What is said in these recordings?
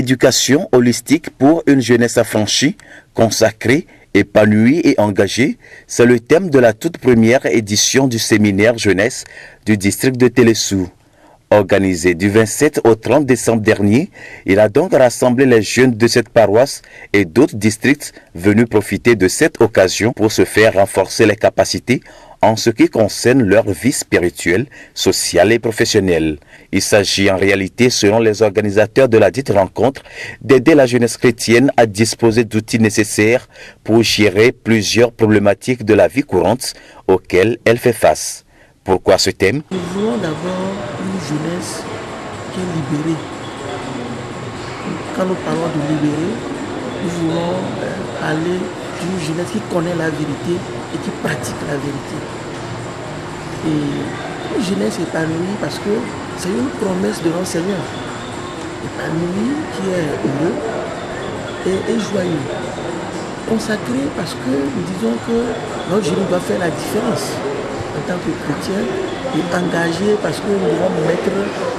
éducation holistique pour une jeunesse affranchie, consacrée, épanouie et engagée, c'est le thème de la toute première édition du séminaire jeunesse du district de Téléssou. Organisé du 27 au 30 décembre dernier, il a donc rassemblé les jeunes de cette paroisse et d'autres districts venus profiter de cette occasion pour se faire renforcer les capacités en ce qui concerne leur vie spirituelle, sociale et professionnelle. Il s'agit en réalité, selon les organisateurs de la dite rencontre, d'aider la jeunesse chrétienne à disposer d'outils nécessaires pour gérer plusieurs problématiques de la vie courante auxquelles elle fait face. Pourquoi ce thème? Nous voulons d'abord une jeunesse qui est libérée. Quand nous parlons de libérer, nous voulons parler d'une jeunesse qui connaît la vérité et qui pratique la vérité. Et une jeunesse épanouie parce que c'est une promesse de notre Seigneur. Épanouie qui est heureux et joyeux. Consacré parce que nous disons que notre jeunesse doit faire la différence en tant que chrétien et engagé parce que nous devons mettre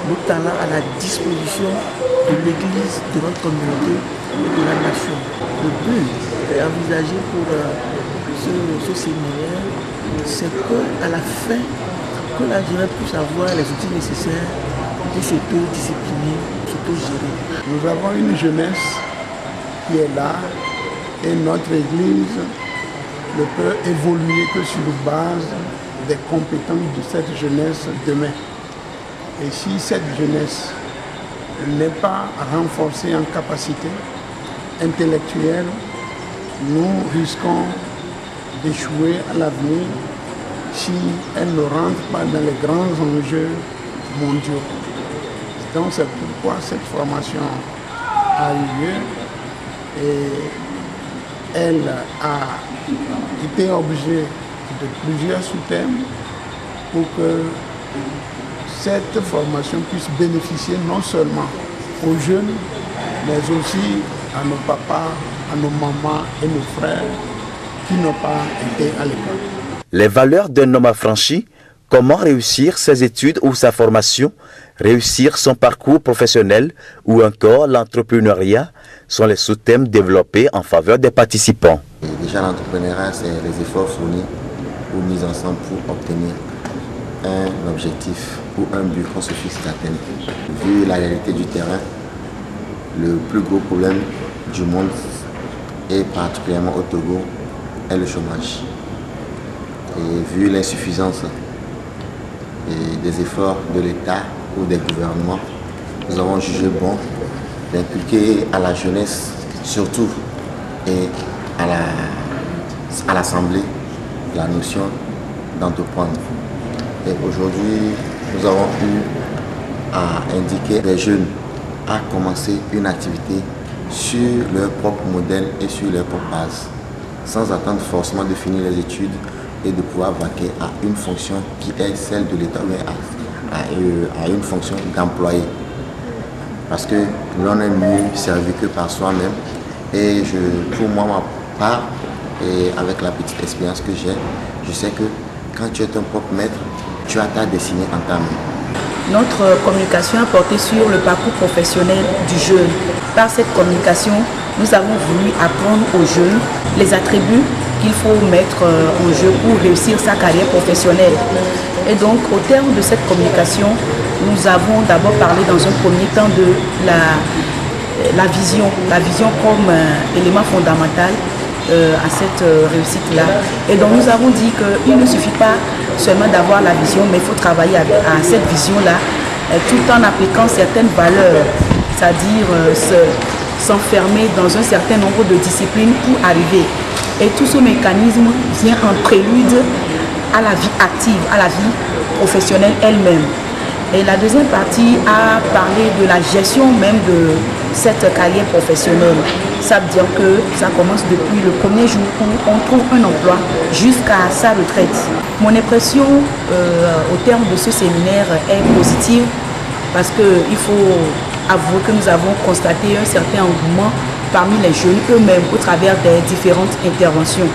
nos talents à la disposition de l'Église, de notre communauté et de la nation. Le but est envisagé pour ce séminaire, c'est qu'à la fin, que la jeunesse puisse avoir les outils nécessaires pour s'auto-discipliner, s'auto-gérer. Nous avons une jeunesse qui est là et notre Église ne peut évoluer que sur base des compétences de cette jeunesse demain. Et si cette jeunesse n'est pas renforcée en capacité intellectuelle, nous risquons d'échouer à l'avenir si elle ne rentre pas dans les grands enjeux mondiaux. Donc c'est pourquoi cette formation a eu lieu et elle a été objet de plusieurs sous-thèmes pour que cette formation puisse bénéficier non seulement aux jeunes, mais aussi à nos papas, à nos mamans et nos frères qui n'ont pas été à l'école. Les valeurs d'un homme affranchi, comment réussir ses études ou sa formation, réussir son parcours professionnel ou encore l'entrepreneuriat sont les sous-thèmes développés en faveur des participants. Déjà l'entrepreneuriat, c'est les efforts fournis ou mis ensemble pour obtenir un objectif ou un but qu'on se fixe d'atteindre. Vu la réalité du terrain, le plus gros problème du monde, et particulièrement au Togo, est le chômage. Et vu l'insuffisance des efforts de l'État ou des gouvernements, nous avons jugé bon d'inculquer à la jeunesse surtout et à l'Assemblée la notion d'entreprendre. Et aujourd'hui, nous avons eu à indiquer les jeunes à commencer une activité sur leur propre modèle et sur leur propre base, sans attendre forcément de finir les études et de pouvoir vaquer à une fonction qui est celle de l'État, mais à une fonction d'employé. Parce que l'on est mieux servi que par soi-même. Et pour moi, ma part, et avec la petite expérience que j'ai, je sais que quand tu es ton propre maître, tu as ta destinée en ta main. Notre communication a porté sur le parcours professionnel du jeune. Par cette communication, nous avons voulu apprendre aux jeunes les attributs qu'il faut mettre en jeu pour réussir sa carrière professionnelle. Et donc, au terme de cette communication, nous avons d'abord parlé dans un premier temps de la vision comme élément fondamental à cette réussite-là. Et donc nous avons dit qu'il ne suffit pas seulement d'avoir la vision, mais il faut travailler à cette vision-là, tout en appliquant certaines valeurs, c'est-à-dire s'enfermer dans un certain nombre de disciplines pour arriver. Et tout ce mécanisme vient en prélude à la vie active, à la vie professionnelle elle-même. Et la deuxième partie a parlé de la gestion même de cette carrière professionnelle. Ça veut dire que ça commence depuis le premier jour où on trouve un emploi jusqu'à sa retraite. Mon impression au terme de ce séminaire est positive parce qu'il faut avouer que nous avons constaté un certain engouement parmi les jeunes eux-mêmes au travers des différentes interventions.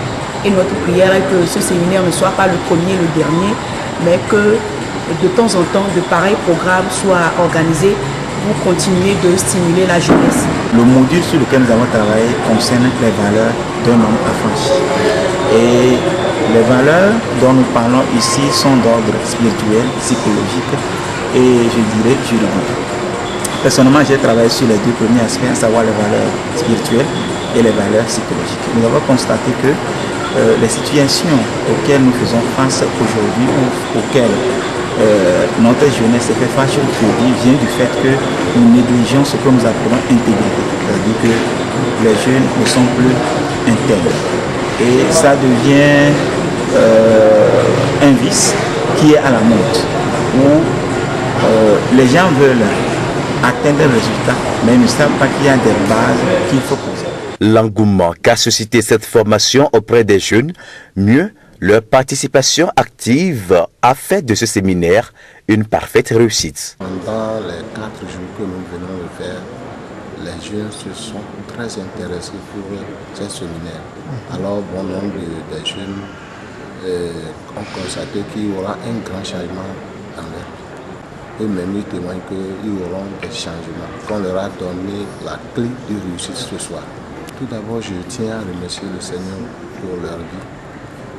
Et notre prière est que ce séminaire ne soit pas le premier, le dernier, mais que de temps en temps, de pareils programmes soient organisés pour continuer de stimuler la jeunesse. Le module sur lequel nous avons travaillé concerne les valeurs d'un homme affranchi. Et les valeurs dont nous parlons ici sont d'ordre spirituel, psychologique et je dirais juridique. Personnellement, j'ai travaillé sur les deux premiers aspects, à savoir les valeurs spirituelles et les valeurs psychologiques. Nous avons constaté que les situations auxquelles nous faisons face aujourd'hui ou auxquelles notre jeunesse se fait face aujourd'hui vient du fait que nous négligeons ce que nous appelons intégrité. C'est-à-dire que les jeunes ne sont plus intègres. Et ça devient un vice qui est à la mode, où les gens veulent atteindre un résultat, mais ils ne savent pas qu'il y a des bases qu'il faut poser. L'engouement qu'a suscité cette formation auprès des jeunes, mieux leur participation active a fait de ce séminaire une parfaite réussite. Pendant les 4 jours que nous venons de faire, les jeunes se sont très intéressés pour ces séminaires. Alors bon nombre des jeunes ont constaté qu'il y aura un grand changement dans leur vie. Eux-mêmes ils témoignent qu'ils auront des changements, qu'on leur a donné la clé de réussite ce soir. Tout d'abord, je tiens à remercier le Seigneur pour leur vie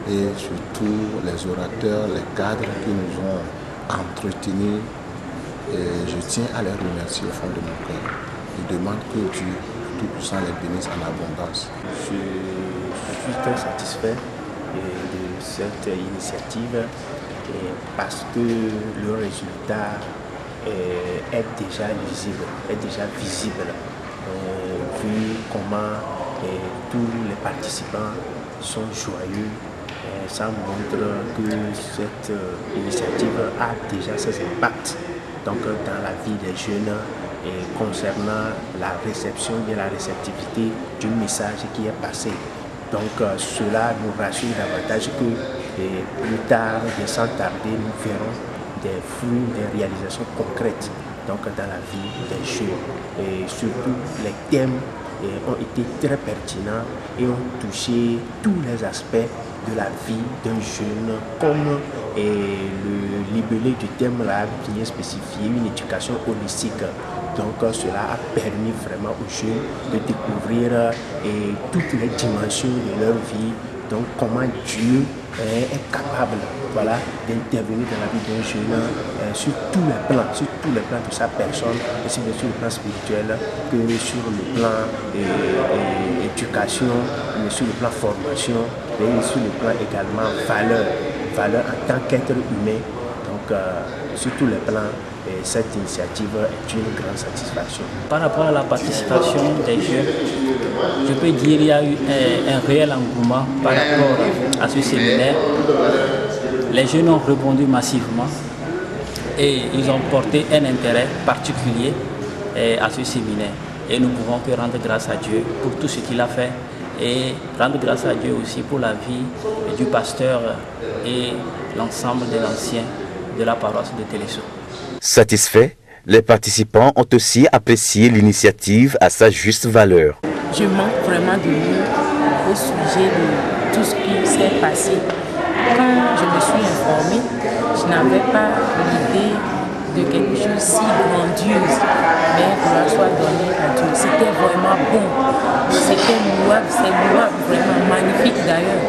et surtout les orateurs, les cadres qui nous ont entretenus. Et je tiens à les remercier au fond de mon cœur. Je demande que Dieu Tout-Puissant les bénisse en abondance. Je suis très satisfait de cette initiative parce que le résultat est déjà visible, vu comment tous les participants sont joyeux. Ça montre que cette initiative a déjà ses impacts donc, dans la vie des jeunes concernant la réception et la réceptivité du message qui est passé. Donc cela nous rassure davantage que plus tard, sans tarder, nous verrons des fruits, des réalisations concrètes donc, dans la vie des jeunes. Et surtout, les thèmes ont été très pertinents et ont touché tous les aspects de la vie d'un jeune, comme le libellé du thème là qui est spécifié, une éducation holistique. Donc cela a permis vraiment aux jeunes de découvrir toutes les dimensions de leur vie, donc comment Dieu est capable d'intervenir dans la vie d'un jeune sur tous les plans de sa personne, aussi bien sur le plan spirituel que sur le plan éducation, mais sur le plan formation, et sur le plan également valeur en tant qu'être humain. Donc sur tous les plans, cette initiative est une grande satisfaction. Par rapport à la participation des jeunes, je peux dire qu'il y a eu un réel engouement par rapport à ce séminaire. Les jeunes ont répondu massivement et ils ont porté un intérêt particulier à ce séminaire. Et nous pouvons que rendre grâce à Dieu pour tout ce qu'il a fait et rendre grâce à Dieu aussi pour la vie du pasteur et l'ensemble des anciens de la paroisse de Téléso. Satisfaits, les participants ont aussi apprécié l'initiative à sa juste valeur. Je manque vraiment de mots au sujet de tout ce qui s'est passé. Quand je me suis informée, je n'avais pas l'idée de quelque chose si grandiose, mais gloire soit donnée à Dieu. C'était vraiment bon, c'était louable, c'est louable, vraiment magnifique d'ailleurs.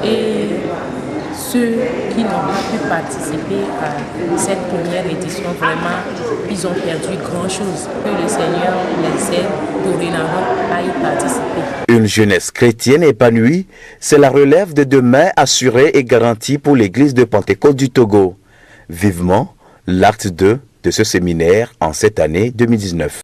Et ceux qui n'ont pas pu participer à cette première édition, vraiment, ils ont perdu grand-chose. Que le Seigneur les aide dorénavant à y participer. Une jeunesse chrétienne épanouie, c'est la relève de demain assurée et garantie pour l'Église de Pentecôte du Togo. Vivement l'acte 2 de ce séminaire en cette année 2019.